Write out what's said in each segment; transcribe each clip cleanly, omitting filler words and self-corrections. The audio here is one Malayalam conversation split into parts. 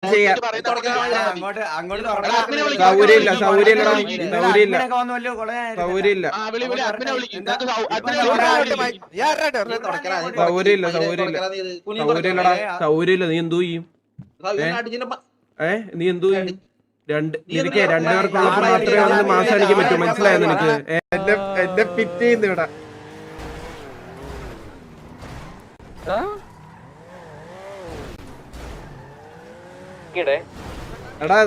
സൗകര്യമില്ല നീ എന്തു ചെയ്യും? നീ എന്തു ചെയ്യും? നിനക്ക് രണ്ടുപേർക്കുള്ളപ്പോ മാത്രമേ വന്ന് മാസം അടിക്കാൻ പറ്റൂ. മനസ്സിലായോ നിനക്ക്? എന്റെ ഫിറ്റ് ചെയ്യുന്നു ഇവിടെ. എടാ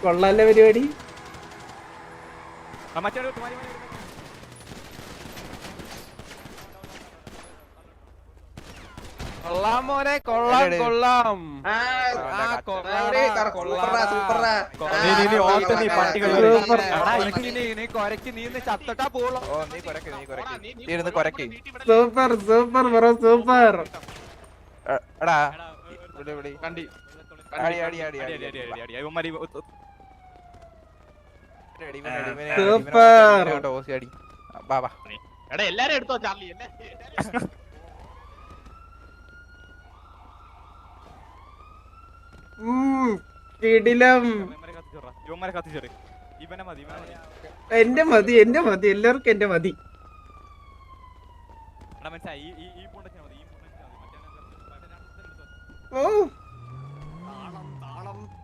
കൊള്ളാല്ലേ പരിപാടി. കൊള്ളാം മോനെ, കൊള്ളാം കൊള്ളാം. Super super bro super. Super എല്ലാരും എടുത്തോ ചാർലി. കിടിലം. എന്റെ മതി എല്ലാവർക്കും എന്റെ മതി. ഓ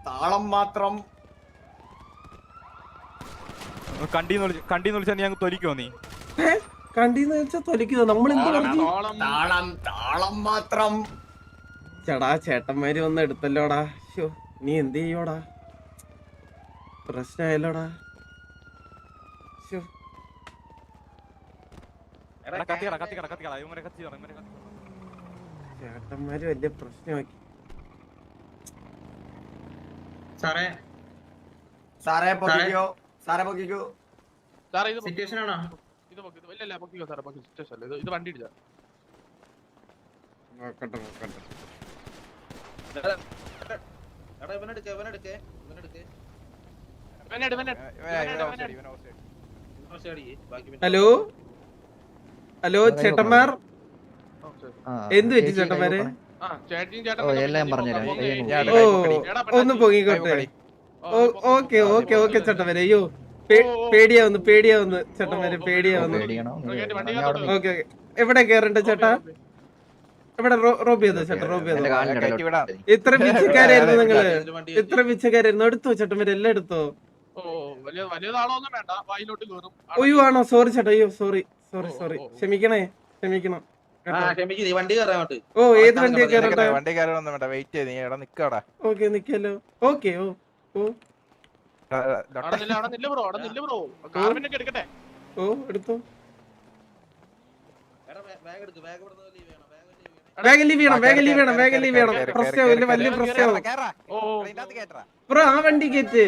താളം മാത്രം കണ്ടീന്ന് വിളിച്ചാൽ നീ അങ്ങ് തൊലിക്കോ? നീ കണ്ടീന്ന് വെച്ചാ തൊലിക്കോ? നമ്മൾ എന്ത് പറഞ്ഞു? താളം മാത്രം. ചേടാ ചേട്ടന്മാര് വന്ന് എടുത്തല്ലോടാ. നീ എന്ത് ചെയ്യോടാ? പ്രശ്നമായല്ലോടാ. ചേട്ടന്മാര് വലിയ പ്രശ്നമാക്കി. സാറേ പൊക്കിക്കോ, സാറേ പൊക്കിക്കോ. സിറ്റുവേഷൻ ആണോ ഇത്? പൊക്കിക്കോ സാറേ, സിറ്റുവേഷൻ അല്ല ഇത്. വണ്ടി ഇടിച്ചാ നോക്കട്ടെ നോക്കട്ടെ. ഹലോ ഹലോ ചേട്ടന്മാർ, എന്ത് പറ്റി ചേട്ടന്മാര്? ഒന്ന് പൊങ്ങിക്കോട്ടെ. ഓക്കെ ഓക്കെ ഓക്കെ ചേട്ടന്മാരെ. അയ്യോ പേടിയാവുന്നു ചേട്ടന്മാര്, പേടിയാവുന്നു. ഓക്കെ എവിടെ കേറണ്ട ചേട്ടാ? ഇവിടെ റോബ് ചെയ്തോ ചേട്ടാ, റോബ് ചെയ്തോ. ഇത്ര പിച്ചക്കാരായിരുന്നു നിങ്ങള്, ഇത്ര പിച്ചക്കാരായിരുന്നു. എടുത്തോ ചേട്ടന്മാര്, എല്ലാം എടുത്തോ. അയ്യോ ആണോ? സോറി ചേട്ടാ, അയ്യോ സോറി സോറി സോറി. ക്ഷമിക്കണം. ഓ ഏത് വണ്ടിയാ കേറട്ടെ? ഓക്കെ നിക്കല്ലോ. ഓക്കെ ഓ ഓ ഓ എടുത്തോ. വേഗം ലീവ് ചെയ്യണം. പ്രശ്നമാവും, വലിയ പ്രശ്നമാവും ബ്രോ. ആ വണ്ടി കയറ്റ്.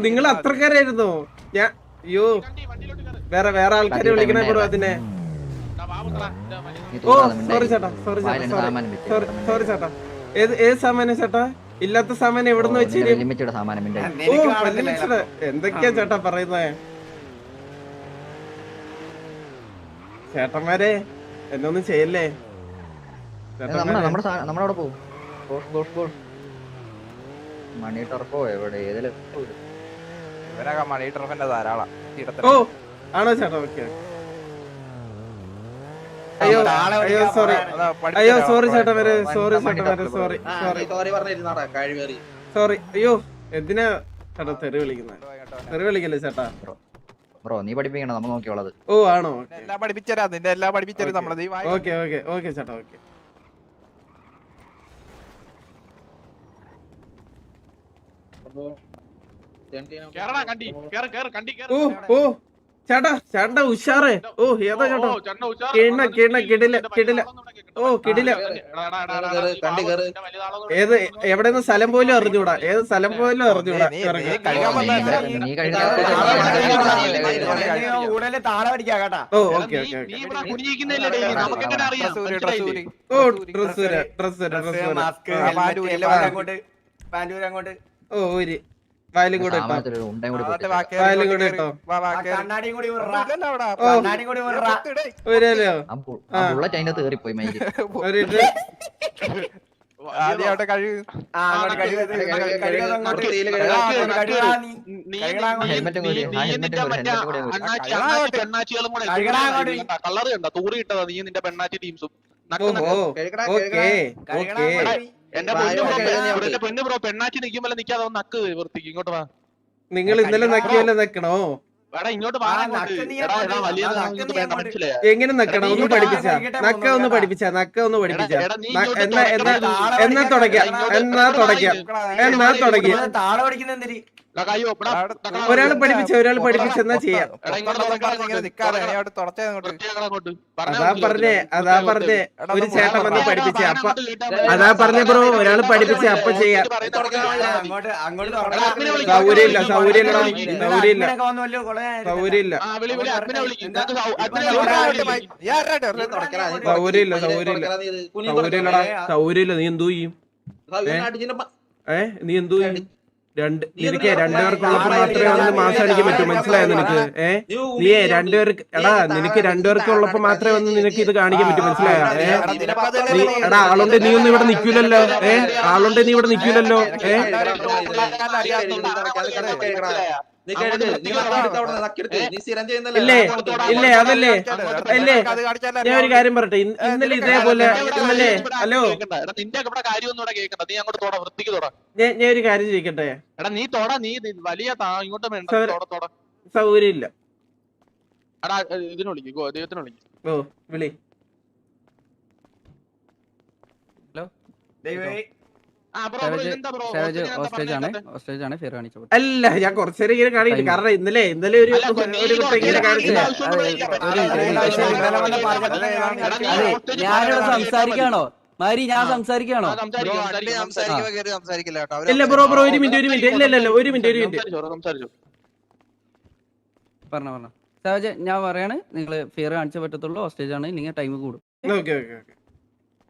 നിങ്ങൾ അത്രക്കാരായിരുന്നോ? ഞാൻ അയ്യോ വേറെ ആൾക്കാരെ വിളിക്കണേ ബ്രോ അതിനെ. ഓ സോറി ചേട്ടാ. ഏത് സാമാനം ചേട്ടാ? ഇല്ലാത്ത സാമാനം എവിടെന്ന് വെച്ച് എന്തൊക്കെയാ ചേട്ടാ പറയുന്നേ? ചേട്ടന്മാരെ എന്നൊന്നും ചെയ്യല്ലേ. മണി ടർഫോ എവിടെ? മണി ടർഫിന്റെ ധാരാളം. ഓ ആണോ ചേട്ടാ? ഓക്കെ. അയ്യോ സോറി ചേട്ടന്മാരെ, സോറി. അയ്യോ എന്തിനാ ചേട്ടാ തെറി വിളിക്കല്ലേ ചേട്ടാ? ബ്രോ നീ പഠിപ്പിക്കണം, നമ്മൾ നോക്കിയോളത്. ഓ ആണോ? എല്ലാം പഠിപ്പിച്ചരാ, നിന്റെ എല്ലാം പഠിപ്പിച്ചരും നമ്മള്. ഓക്കെ ചേട്ടാ. ഓക്കെ ഓ ഓ ചേട്ടാ ഉഷാറേ. ഓ ഏതാ ചേട്ടാ? കിടില. ഓ കിടില. ഏത് എവിടെന്ന് സ്ഥലം പോലും അറിഞ്ഞൂടാ. ഓ ഓക്കെ ഓ ഒരു വായിലും കൂടെ ഇട്ടോ, സാമാനത്തിലൊരു ഉണ്ടയും കൂടി പൊട്ടിച്ചു. വായിലും കൂടെ ഇട്ടോ. കണ്ണാടിയും കൂടി ഒരല്ലോ ആ ബുള്ളറ്റ് അതിനകത്ത് കയറിപ്പോയി മൈൻഡ്. ഒരു ആദ്യം കഴുകു. ഹെൽമെറ്റും കൂടി ആ ഹെൽമെറ്റും കൂടി പെണ്ണാച്ചികളും കൂടെ കളറ് കണ്ട തൂറിയിട്ടതാ നീ നിന്റെ പെണ്ണാച്ചി ടീംസും. എന്റെ പൊന്നു ബ്രോ പെണ്ണാച്ചി നിക്കുമ്പോ നിക്കാതെ നക്ക് വൃത്തിക്ക് ഇങ്ങോട്ട് വാ. നിങ്ങൾ ഇന്നലെ നക്കിയല്ലേ നക്കണോ? ഇങ്ങോട്ട് എങ്ങനെ നക്കണം ഒന്ന് പഠിപ്പിച്ച, നക്ക ഒന്ന് പഠിപ്പിച്ച, നക്ക ഒന്ന് പഠിപ്പിച്ച. എന്നാ തുടക്കാം, എന്നാ തുടക്കാം, എന്നാ തുടങ്ങി. ഒരാൾ പഠിപ്പിച്ച, ഒരാൾ പഠിപ്പിച്ചെന്നാ ചെയ്യാം. അതാ പറഞ്ഞേ ഒരു ചേട്ടൻ വന്ന് പഠിപ്പിച്ച അപ്പ, അതാ പറഞ്ഞ ബ്രോ ഒരാൾ പഠിപ്പിച്ച അപ്പ ചെയ്യാം. സൗകര്യമില്ല, സൗകര്യമില്ല, സൗകര്യമില്ല, സൗകര്യമില്ല, സൗകര്യമില്ല, സൗകര്യമില്ല, സൗകര്യമില്ലടാ, സൗകര്യമില്ല. നീ എന്തോ ചെയ്യും? നീ എന്തോ ചെയ്യും? നിനക്ക് രണ്ടുപേർക്കുള്ളപ്പോ മാത്രമേ വന്ന് മാസം അടിക്കാൻ പറ്റൂ, മനസ്സിലായോ നിനക്ക്? നീ രണ്ടുപേർക്ക് നിനക്ക് രണ്ടുപേർക്ക് ഉള്ളപ്പോ മാത്രമേ വന്ന് നിനക്ക് ഇത് കാണിക്കാൻ പറ്റൂ, മനസ്സിലായോ? നീ ആളുണ്ട്, നീ ഒന്നും ഇവിടെ നിക്കൂലല്ലോ. ആളുണ്ട്, നീ ഇവിടെ നിക്കൂലല്ലോ. ഇല്ലേ ഇല്ലേ അതല്ലേ അല്ലേ? ഞാൻ ഒരു കാര്യം പറയട്ടെ, ഇന്നലെ ഇതേപോലെ ഇന്നലെ ഹലോ ഞാൻ ഒരു കാര്യം ചോദിക്കട്ടെ? സൗകര്യമില്ല. ഓ വിളി. അല്ല ഞാൻ കുറച്ചേരം ഇങ്ങനെ കാണിക്കില്ല, കാരണം ഇന്നലെ ഒരു ഇങ്ങനെ കാണിച്ചില്ല. ഞാനിവിടെ സംസാരിക്കാണോ മാരി? ഞാൻ സംസാരിക്കാണോ? ഇല്ല ബ്രോ ബ്രോ ഒരു മിനിറ്റ് ഇല്ല ഇല്ല ഒരു മിനിറ്റ് പറഞ്ഞോ സാവജ, ഞാൻ പറയാണ് നിങ്ങൾ ഫിയർ കാണിച്ചേ പറ്റത്തുള്ളൂ. ഹോസ്റ്റേജ് ആണ്, ഇല്ലെങ്കിൽ ടൈം കൂടും. ഓക്കെ ഓക്കെ ഓക്കെ,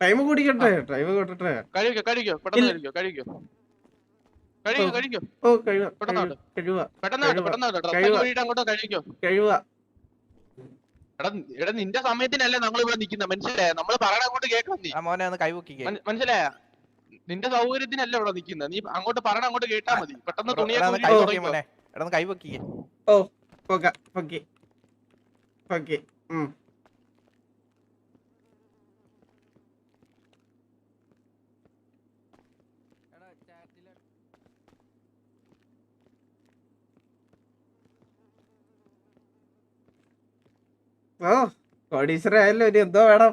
ടൈം കൂടിക്കട്ടെ, ടൈം കൂട്ടട്ടെ. ഓ കഴിയുക. എടാ നിന്റെ സമയത്തിനല്ലേ നമ്മൾ ഇവിടെ നിക്കുന്ന, മനസ്സിലായ? നമ്മള് പറയണ അങ്ങോട്ട് കേൾക്കണം. നീ മനസ്സിലായ? നിന്റെ സൗകര്യത്തിനല്ല ഇവിടെ നിക്കുന്ന, നീ അങ്ങോട്ട് പറയണ അങ്ങോട്ട് കേട്ടാ മതി. പെട്ടെന്ന് തുണിയെ കൈവക്കി. ഓ ഓക്കെ ഓക്കെ ഓക്കെ. ഓ കോടീശ്വരായല്ലോ, ഇനി എന്തോ വേണം?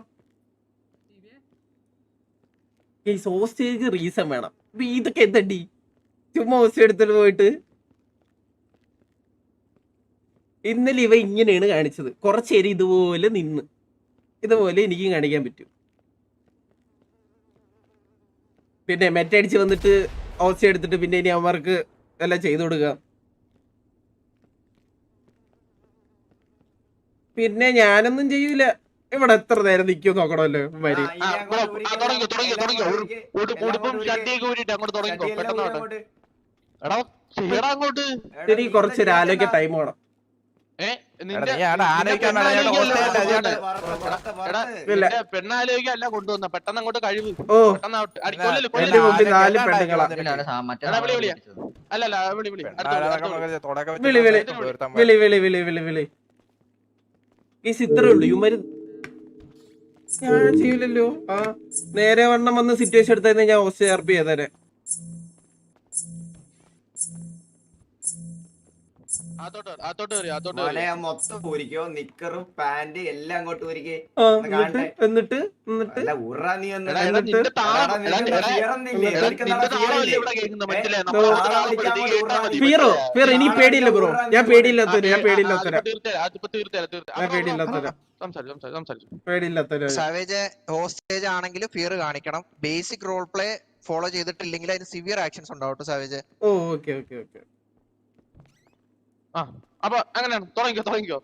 ഈ ഹോസ്റ്റേജ് റീസൺ വേണം. ഇതൊക്കെ എന്തണ്ടി ചുമ്മാ ഹോസ്റ്റേജ് എടുത്തിട്ട് പോയിട്ട്. ഇന്നലെ ഇവ ഇങ്ങനെയാണ് കാണിച്ചത്, കുറച്ചേരി ഇതുപോലെ നിന്ന്, ഇതുപോലെ എനിക്കും കാണിക്കാൻ പറ്റും. പിന്നെ മെറ്റടിച്ച് വന്നിട്ട് ഹോസ്റ്റേജ് എടുത്തിട്ട് പിന്നെ ഇനി അവന്മാർക്ക് എല്ലാം ചെയ്തു കൊടുക്കുക. പിന്നെ ഞാനൊന്നും ചെയ്യൂല, ഇവിടെ എത്ര നേരം നിൽക്കും നോക്കണമല്ലോ. എനിക്ക് കുറച്ചൊരു ആലോചിക്കാൻ ടൈം വേണം. പെണ്ണാലോചിക്കല്ല കൊണ്ടുവന്ന, പെട്ടെന്ന് അങ്ങോട്ട് കഴിവ്. ഓ എന്റെ മുമ്പിൽ 4 പെണ്ണുങ്ങളാ. അല്ലല്ല വിളി ഈ ഇത്രേ ഉള്ളൂ. ഇവന്മാര് ഞാൻ ചെയ്യില്ലല്ലോ. നേരെ വണ്ണം വന്ന് സിറ്റുവേഷൻ എടുത്താൽ ഞാൻ ഹോസ്റ്റേജ് ആർപി ചെയ്തേനെ. മൊത്തം പൂരിക്കോ, നിക്കറും പാന്റ് എല്ലാം അങ്ങോട്ട് പൂരിക്കേ. എന്നിട്ട് ഫിയറോ ഫിയർ ഇനി പേടിയില്ല ബ്രോ, ഞാൻ പേടിയില്ലാത്തവര്, ഞാൻ പേടിയില്ലാത്തവരാ, ഞാൻ പേടിയില്ലാത്തവരാ, പേടിയില്ലാത്തവരാ. സാവേജ് ഹോസ്റ്റേജ് ആണെങ്കിൽ ഫിയർ കാണിക്കണം. ബേസിക് റോൾ പ്ലേ ഫോളോ ചെയ്തിട്ടില്ലെങ്കിൽ അതിന് സിവിയർ ആക്ഷൻസ് ഉണ്ടാവും സാവേജ്. ഓ ഓക്കെ ഓക്കെ ഓക്കെ. അപ്പൊ അങ്ങനെയാണ്. തുടങ്ങിക്കോ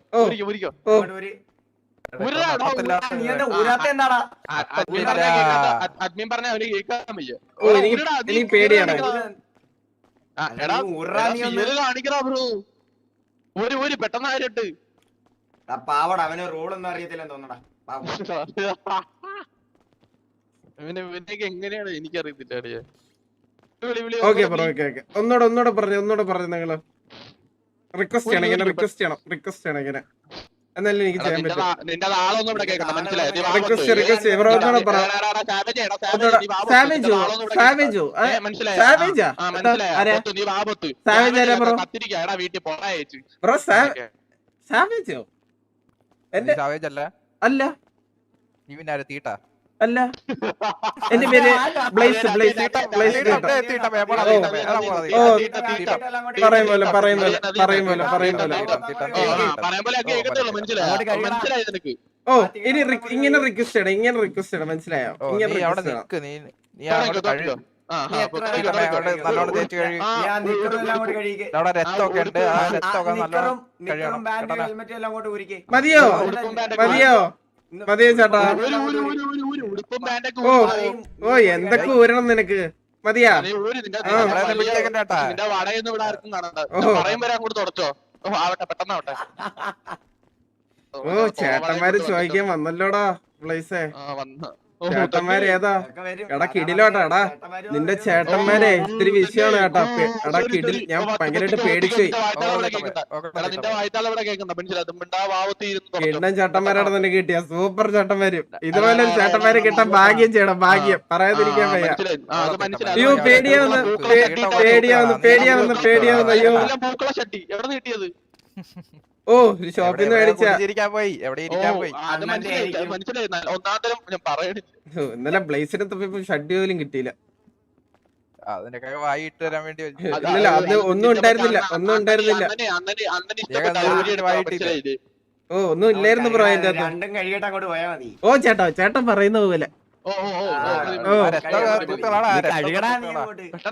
അഡ്മിൻ പറഞ്ഞ അവര് കേൾക്കാൻ വയ്യ. എനിക്ക് പേടിയാണ്. എടാ കാണിക്കടാ ബ്രോ ഒരു പെട്ടെന്ന് ആയിട്ട് പാവട അവന് റൂളൊന്നും അറിയത്തില്ലെന്ന് തോന്നടാ ഇവനൊക്കെ എങ്ങനെയാണ് എനിക്കറിയത്തില്ല ഓക്കെ ബ്രോ ഓക്കെ ഒന്നൂടെ പറഞ്ഞു നിങ്ങള് റിക്വസ്റ്റ് ചെയ്യണം ഇങ്ങനെ എന്നാലും എനിക്ക് ചെയ്യാൻ പറ്റും നിന്റെ ആളൊന്നും ഇവിടെ കേൾക്കണം റിക്വസ്റ്റ് ബ്രോ ഒന്നൂടെ പറ സാവേജോ സാവേജാ സാവേജ് ആരാ ബ്രോ വീട്ടിൽ പോണയച്ചു ബ്രോ സാവേജോ എന്റെ സാവേജ് അല്ല അല്ല നീ പിന്നെ ആരെ തീട്ടാ അല്ല എന്റെ പേര് ബ്ലേസ് പറയും പോലെ ഓ ഇനി ഇങ്ങനെ റിക്വസ്റ്റ് ചെയ്യണം മനസ്സിലായോ ഇങ്ങനെ റിക്വസ്റ്റ് ചെയ്യണം നല്ലോണം തേച്ച് കഴുകി അവിടെ രക്തമൊക്കെ ഉണ്ട് ആ രക്തമൊക്കെ നല്ലോണം കഴിയണം. മതിയോ ചേട്ടാ ഓ എന്തൊക്കെ ഊരണം നിനക്ക് മതിയാ ഓ ചേട്ടന്മാര് ചോദിക്കാൻ വന്നല്ലോടാ പ്ലേസേ ചേട്ടന്മാര് ഏതാ എടാ കിടിലോട്ടാ എടാ നിന്റെ ചേട്ടന്മാരെ ഇത്തിരി വിഷയമാണ് കേട്ടാ എടാ കിടിൽ ഞാൻ ഭയങ്കരമായിട്ട് പേടിച്ചു കിണ്ണൻ ചേട്ടന്മാരാണ് നിനക്ക് കിട്ടിയ സൂപ്പർ ചേട്ടന്മാര് ഇതുപോലെ ഒരു ചേട്ടന്മാര് കിട്ടാൻ ഭാഗ്യം ചെയ്യണം ഭാഗ്യം പറയാതിരിക്കാൻ വയ്യ അയ്യോ പേടിയാവുന്നു അയ്യോ ഓ ഒരു ഷോപ്പിൽ നിന്ന് മേടിച്ച പോയി എവിടെ ഇരിക്കാൻ പോയി ഇന്നലെ ബ്ലേസിനെ തപ്പിയപ്പോ ഷഡ് പോലും കിട്ടിയില്ല അതിനൊക്കെ വായിട്ട് തരാൻ വേണ്ടി ഇല്ല അത് ഒന്നും ഉണ്ടായിരുന്നില്ല ഓ ഒന്നും ഇല്ലായിരുന്നു ബ്രോ അതിന്റെ അകത്ത് ഓ ചേട്ടൻ പറയുന്ന പോലെ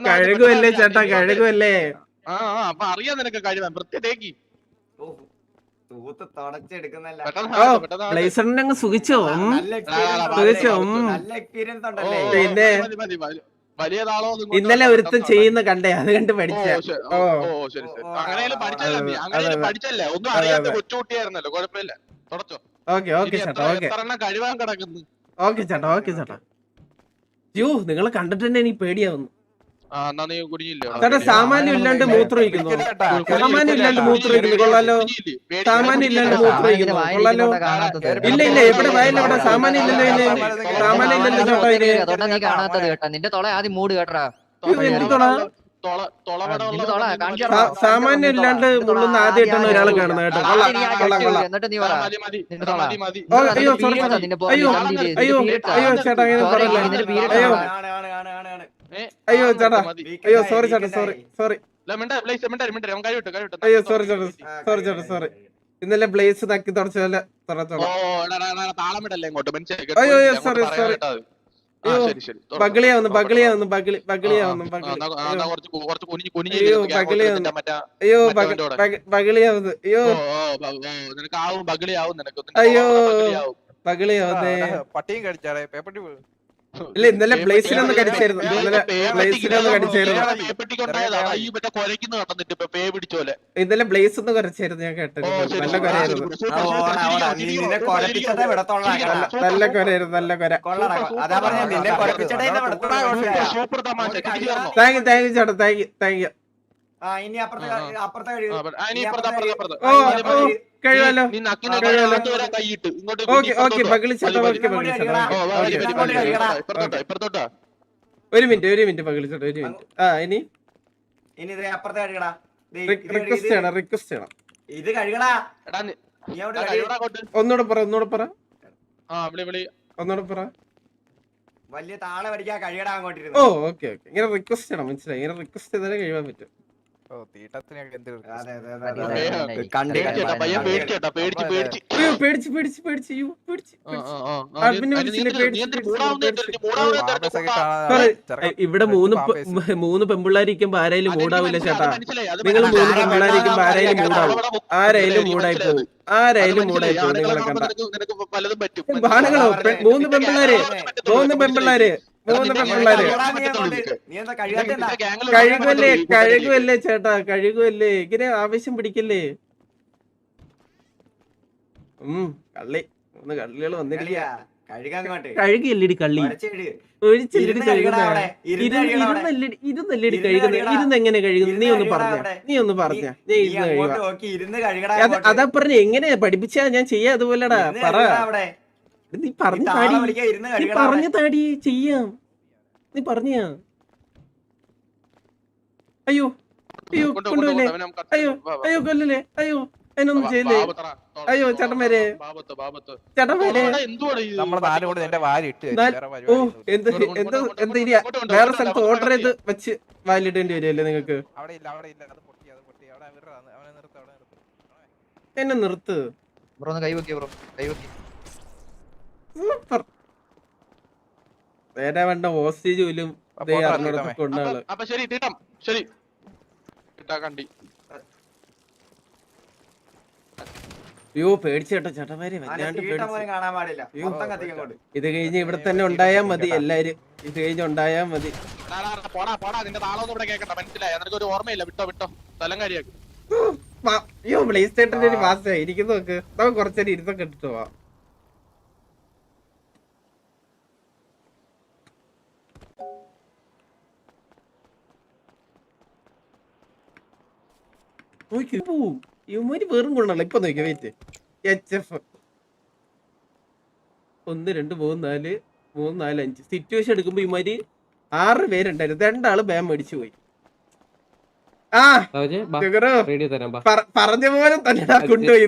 കഴുകുമല്ലേ ചേട്ടാ കഴുകുമല്ലേ അപ്പൊ അറിയാം നിനക്ക് കഴിവാൻ വൃത്തിയേക്ക് ബ്ലേസറിനെ അങ്ങ് സുഖിച്ചോ പിന്നെ ഇന്നലെ ഒരുത്തൻ ചെയ്യുന്ന കണ്ടേ അത് കണ്ട് പഠിച്ച പഠിച്ചല്ലേ ഒന്നും അറിയാത്ത കൊച്ചുകുട്ടിയായിരുന്നല്ലോ കുഴപ്പമില്ല തുടച്ചോ ഓക്കെ ചേട്ടാ യോ നിങ്ങളെ കണ്ടിട്ട് തന്നെ എനിക്ക് പേടിയാവുന്നു ചേട്ടാ സാമാന്യം ഇല്ലാണ്ട് മൂത്രമൊഴിക്കുന്നു കൊള്ളാലോ സാമാന്യം ഇല്ലാണ്ട് മൂത്രമൊഴിക്കുന്നു കൊള്ളാലോ ഇല്ല എവിടെ വയലെവിടെ സാമാന്യം ഇല്ലല്ലോ ചേട്ടാ നീ കാണാത്തത് കേട്ടാ നിന്റെ തൊള ആദ്യം മൂട് കേട്ടാ എന്തുതൊള സാമാന്യം ഇല്ലാണ്ട് മുള്ളുന്ന ആദ്യമായിട്ടാണ് ഒരാളെ കാണുന്നത് കേട്ടോ കൊള്ളാം എന്നിട്ട് നീ പറ അയ്യോ ചേട്ടാ അങ്ങനെ പറയല്ലേ അയ്യോ ചേട്ടാ അയ്യോ സോറി അയ്യോ സോറി ഇന്നലെ ബ്ലേസ് നക്കി തുടച്ചല്ലേ അയ്യോ സോറി ബഗളിയാവുന്നു ബഗളിയാവുന്നേ പട്ടിയും കടിച്ചാടേ പേപ്പട്ടി ഇല്ല ഇന്നലെ ബ്ലേസിലൊന്ന് കടിച്ചായിരുന്നു ഇന്നലെ ബ്ലേസ് ഒന്ന് കുറച്ചായിരുന്നു ഞാൻ കേട്ടത് നല്ല കൊരയായിരുന്നു നല്ല കൊര താങ്ക് യു ചേട്ടാ താങ്ക് യു കഴിയുമല്ലോ ഓക്കെ പകിളി ചേട്ടാ ഒരു മിനിറ്റ് പകിളി ചേട്ടാ ഒരു മിനിറ്റ് ഇനി റിക്വസ്റ്റ് ചെയ്യണം ഇത് കഴുകടാ ഒന്നൂടെ പറ വലിയ താളെ പഠിക്കാൻ കഴിയടാ അങ്ങോട്ടിരുന്നു ഓ ഓക്കെ ഇങ്ങനെ റിക്വസ്റ്റ് ചെയ്യണം മനസ്സിലായി ഇങ്ങനെ റിക്വസ്റ്റ് ചെയ്താലേ കഴിയാൻ പറ്റും ഇവിടെ മൂന്ന് പെമ്പിള്ളാരിക്കുമ്പോ ആരായാലും മൂടാവില്ല ചേട്ടാ നിങ്ങൾ 3 പെമ്പിള്ളാരിക്കുമ്പോ ആരായാലും മൂടായി പോകും നിങ്ങളെ കണ്ട ആണുങ്ങളോ 3 പെമ്പിള്ളാര് പെൺപിള്ളേര്. കഴുകുമല്ലേ ചേട്ടാ, കഴുകുമല്ലേ, ഇങ്ങനെ ആവശ്യം പിടിക്കല്ലേ. കള്ളി ഒന്ന് കള്ളികള് വന്നിട്ടില്ല. കഴുകിയല്ലേടി കള്ളി, ഒഴിച്ചല്ലടി കഴുകുന്ന. ഇരുന്നല്ലേടി കഴുകുന്നത്. ഇരുന്ന് എങ്ങനെ കഴുകുന്നു? നീ ഒന്ന് പറഞ്ഞ നീ ഇരുന്ന് കഴുകാ. അതാ പറഞ്ഞ എങ്ങനെയാ പഠിപ്പിച്ചാ ഞാൻ ചെയ്യാ അതുപോലെടാ. പറ, നീ പറഞ്ഞു താടി, നീ പറഞ്ഞു താടി ചെയ്യാം. നീ പറഞ്ഞ. അയ്യോ അയ്യോ കൊണ്ടുപോയില്ലേ, അയ്യോ അയ്യോ കൊല്ലല്ലേ, അയ്യോ അതിനൊന്നും ചെയ്യല്ലേ. അയ്യോ ചേട്ടന്മാരെ, ചേട്ടന്മാരെ ഓ എന്ത് എന്ത് ഇനി വേറെ സ്ഥലത്ത് ഓർഡർ ചെയ്ത് വെച്ച് വാലിടേണ്ടി വരുമല്ലേ നിങ്ങക്ക്? എന്നെ നിർത്ത്. സൂപ്പർ. നേരെ വേണ്ട ഹോസ്റ്റേജ് പോലും കൊണ്ടാള്. അയ്യോ പേടിച്ചേട്ടോ ചേട്ടന്മാരെ, വല്ലാണ്ട് ഇത് കഴിഞ്ഞ് ഇവിടെ തന്നെ ഉണ്ടായാ മതി എല്ലാരും. ഇത് കഴിഞ്ഞ് ഉണ്ടായാ മതി. അയ്യോ പ്ലേ സ്റ്റേഷന്റെ ഒരു മാസം ഇരിക്കുന്ന നോക്ക്. നമുക്ക് കുറച്ചേരം ഇരുന്നൊക്കെ ഇട്ടിട്ട് പോവാം. ഇവന്മാര് വേറും കൊണ്ടല്ലോ. ഇപ്പൊ നോക്കിയ വെയിറ്റ് HF 1 2 3 4 5 സിറ്റുവേഷൻ എടുക്കുമ്പോ ഇവന്മാര് 6 പേരുണ്ടായിരുന്നു. 2 ആള് ബാം മേടിച്ചു പോയി. ആ പറഞ്ഞ പോലെ തന്നെ കൊണ്ടുപോയി.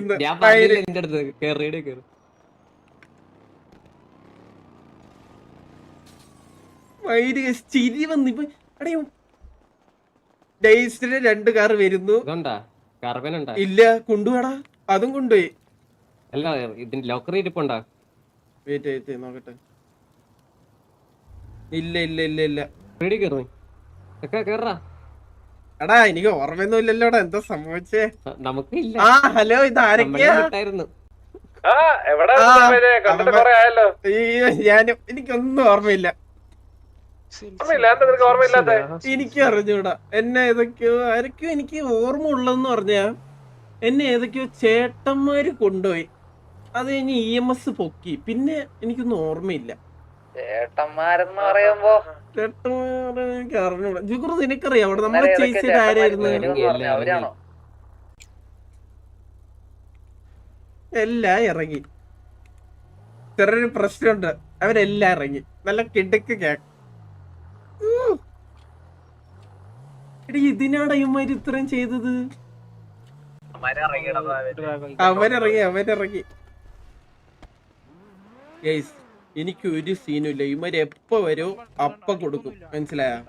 ചിരി വന്നിപ്പോ അടയോ ഡേയ്സിന് 2 കാർ വരുന്നു. ഇല്ല കൊണ്ടുപോടാ, അതും കൊണ്ടുപോയി. വെയിറ്റ് നോക്കട്ടെ. ഇല്ല ഇല്ല ഇല്ല ഇല്ല എടാ എനിക്ക് ഓർമ്മയൊന്നും ഇല്ലല്ലോടാ. എന്താ സംഭവിച്ചേ? ആ ഹലോ, ഇത് ആരൊക്കെയാ? ഞാനും എനിക്കൊന്നും ഓർമ്മയില്ല. എനിക്ക് അറിഞ്ഞൂടാ. എന്നെ ഏതൊക്കെയോ ആരൊക്കെയോ എനിക്ക് ഓർമ്മ ഉള്ളതെന്ന് പറഞ്ഞാ എന്നെ ഏതൊക്കെയോ ചേട്ടന്മാര് കൊണ്ടുപോയി. അത് കഴിഞ്ഞ് EMS പൊക്കി. പിന്നെ എനിക്കൊന്നും ഓർമ്മയില്ല. ചേട്ടന്മാരെന്ന് പറയുമ്പോ എനിക്ക് അറിഞ്ഞൂടാ. ജുഗുറു നിനക്കറിയാം അവിടെ നമ്മളെ ചേച്ചിയുടെ ആരായിരുന്നു? എല്ലാം ഇറങ്ങി. ചെറിയൊരു പ്രശ്നമുണ്ട്, അവരെല്ലാം ഇറങ്ങി. നല്ല കിടക്ക് കേക്ക്. എടി ഇതിനാണ് ഇവന്മാര് ഇത്രയും ചെയ്തത്. അവരിറങ്ങി. ഗയ്സ് എനിക്ക് ഒരു സീനും ഇല്ല. ഇവന്മാര് എപ്പോ വരും അപ്പ കൊടുക്കും, മനസ്സിലായോ?